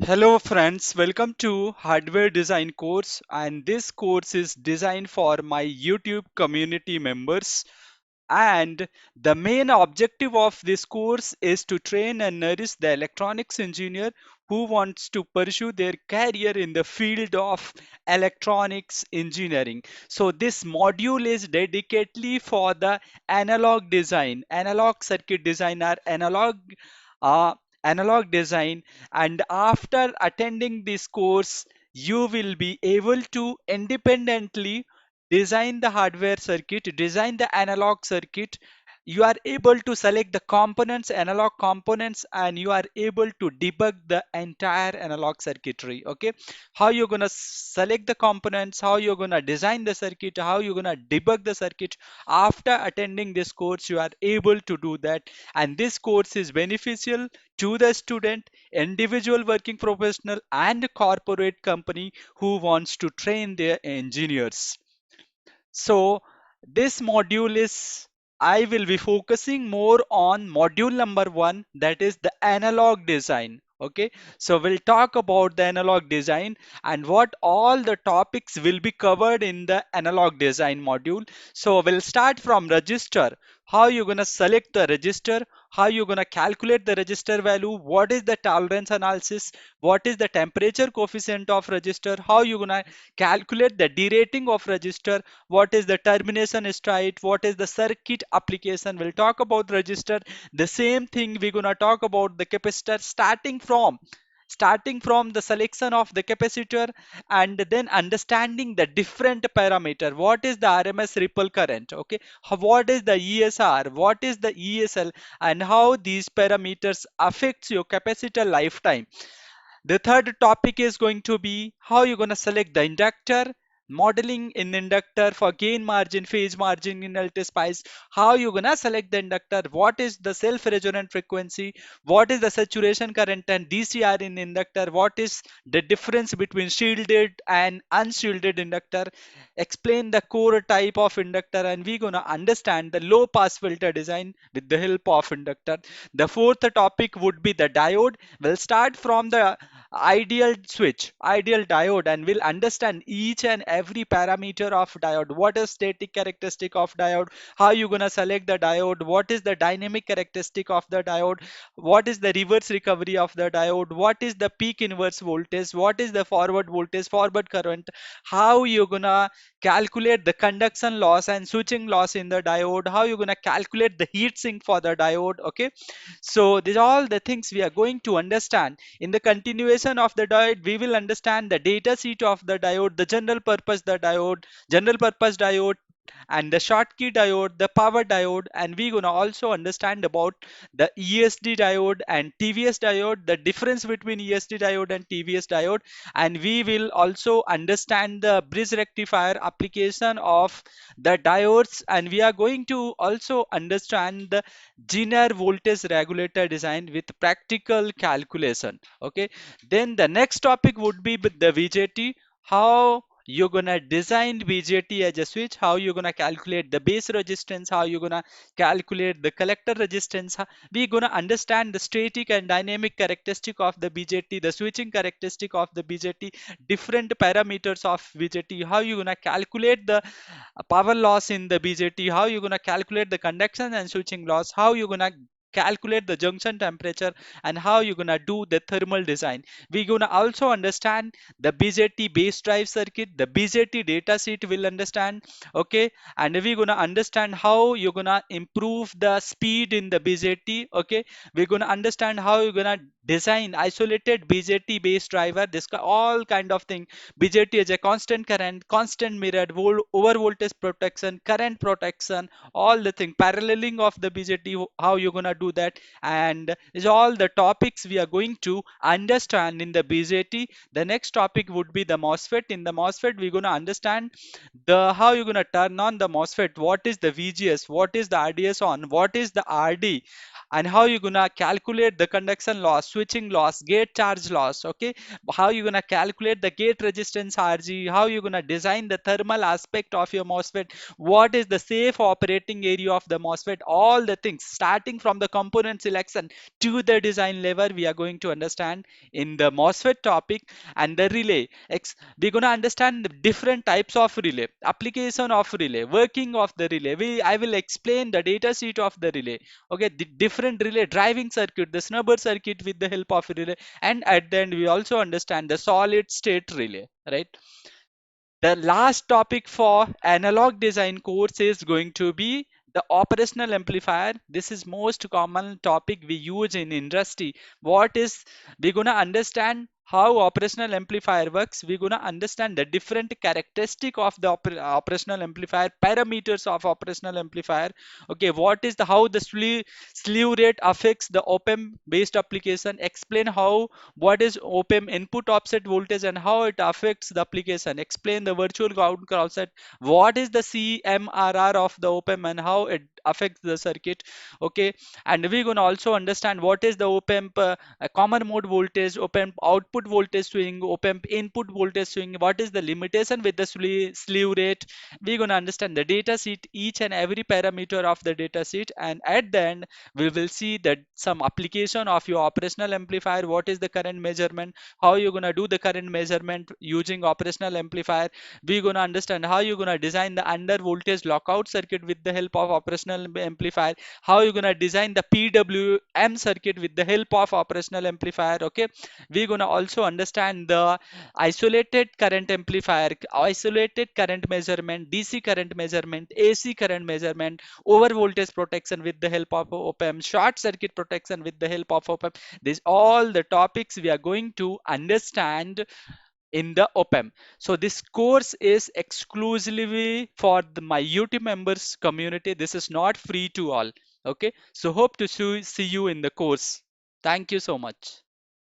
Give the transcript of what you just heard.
Hello friends, welcome to Hardware Design course, and this course is designed for my YouTube community members. And the main objective of this course is to train and nourish the electronics engineer who wants to pursue their career in the field of electronics engineering. So this module is dedicatedly for the analog design, analog circuit designer, uh, analog design. And after attending this course, you will be able to independently design the hardware circuit, design the analog circuit. You are able to select the components, analog components, and you are able to debug the entire analog circuitry. Okay, how you're gonna select the components, how you're gonna design the circuit, how you're gonna debug the circuit. After attending this course, you are able to do that, and this course is beneficial to the student, individual working professional, and corporate company who wants to train their engineers. So this module is, I will be focusing more on module number one, that is the analog design. Okay, so we'll talk about the analog design and what all the topics will be covered in the analog design module. So we'll start from register. How you're gonna select the register, how you're gonna calculate the register value, what is the tolerance analysis, what is the temperature coefficient of register, how you're gonna calculate the derating of register, what is the termination state, what is the circuit application. We'll talk about register. The same thing we're gonna talk about the capacitor, starting from the selection of the capacitor, and then understanding the different parameter. What is the RMS ripple current? Okay, what is the ESR, what is the ESL, and how these parameters affects your capacitor lifetime. The third topic is going to be how you're going to select the inductor, modeling in inductor for gain margin, phase margin in LT-SPICE, how you're going to select the inductor, what is the self-resonant frequency, what is the saturation current and DCR in inductor, what is the difference between shielded and unshielded inductor, explain the core type of inductor, and we're going to understand the low pass filter design with the help of inductor. The fourth topic would be the diode. We'll start from the ideal diode, and we'll understand each and every parameter of diode. What is static characteristic of diode, how you gonna select the diode, what is the dynamic characteristic of the diode, what is the reverse recovery of the diode, what is the peak inverse voltage, what is the forward voltage, forward current, how you gonna calculate the conduction loss and switching loss in the diode, how you gonna calculate the heat sink for the diode. Okay, so these are all the things we are going to understand. In the continuation of the diode, we will understand the data sheet of the diode, the general purpose diode, and the Schottky diode, the power diode, and we're gonna also understand about the ESD diode and TVS diode, the difference between ESD diode and TVS diode, and we will also understand the bridge rectifier application of the diodes, and we are going to also understand the Zener voltage regulator design with practical calculation. Okay, then the next topic would be with the VJT, how you're gonna design VJT as a switch, how you're gonna calculate the base resistance, how you're gonna calculate the collector resistance. We're gonna understand the static and dynamic characteristic of the BJT, the switching characteristic of the BJT, different parameters of BJT, how you're gonna calculate the power loss in the BJT, how you're gonna calculate the conduction and switching loss, how you're gonna calculate the junction temperature, and how you're gonna do the thermal design. We're gonna also understand the BJT base drive circuit, the BJT data sheet will understand. Okay, and we're gonna understand how you're gonna improve the speed in the BJT. Okay, we're gonna understand how you're gonna design isolated BJT base driver, all kind of thing. BJT is a constant current, constant mirrored, over voltage protection, current protection, all the thing, paralleling of the BJT, how you're gonna do that, and is all the topics we are going to understand in the BJT. The next topic would be the MOSFET. In the MOSFET, we're gonna understand the how you're gonna turn on the MOSFET, what is the VGS, what is the RDS on, what is the RD, and how you're gonna calculate the conduction loss, switching loss, gate charge loss, okay, how you're gonna calculate the gate resistance RG, how you're gonna design the thermal aspect of your MOSFET, what is the safe operating area of the MOSFET, all the things starting from the component selection to the design level we are going to understand in the MOSFET topic. And the relay we're going to understand the different types of relay, application of relay, working of the relay. I will explain the data sheet of the relay, okay, the different relay driving circuit, the snubber circuit with the help of relay, and at the end we also understand the solid state relay, right? The last topic for analog design course is going to be the operational amplifier. This is most common topic we use in industry. What is, we're gonna understand how operational amplifier works. We're gonna understand the different characteristic of the operational amplifier, parameters of operational amplifier. Okay, what is the how the slew rate affects the op-amp based application. Explain how what is op-amp input offset voltage and how it affects the application. Explain the virtual ground offset. What is the CMRR of the op-amp and how it affects the circuit. Okay, and we're going to also understand what is the op-amp common mode voltage, op-amp output voltage swing, op-amp input voltage swing. What is the limitation with the slew rate. We're going to understand the data sheet, each and every parameter of the data sheet, and at the end we will see that some application of your operational amplifier, what is the current measurement, how you're going to do the current measurement using operational amplifier. We're going to understand how you're going to design the under voltage lockout circuit with the help of operational amplifier, how you're going to design the PWM circuit with the help of operational amplifier. Okay, we're going to also understand the isolated current amplifier, isolated current measurement, DC current measurement, AC current measurement, over voltage protection with the help of op-amp, short circuit protection with the help of op-amp. These all the topics we are going to understand in the op-amp. So this course is exclusively for my YouTube members community. This is not free to all. Okay, so hope to see you in the course. Thank you so much.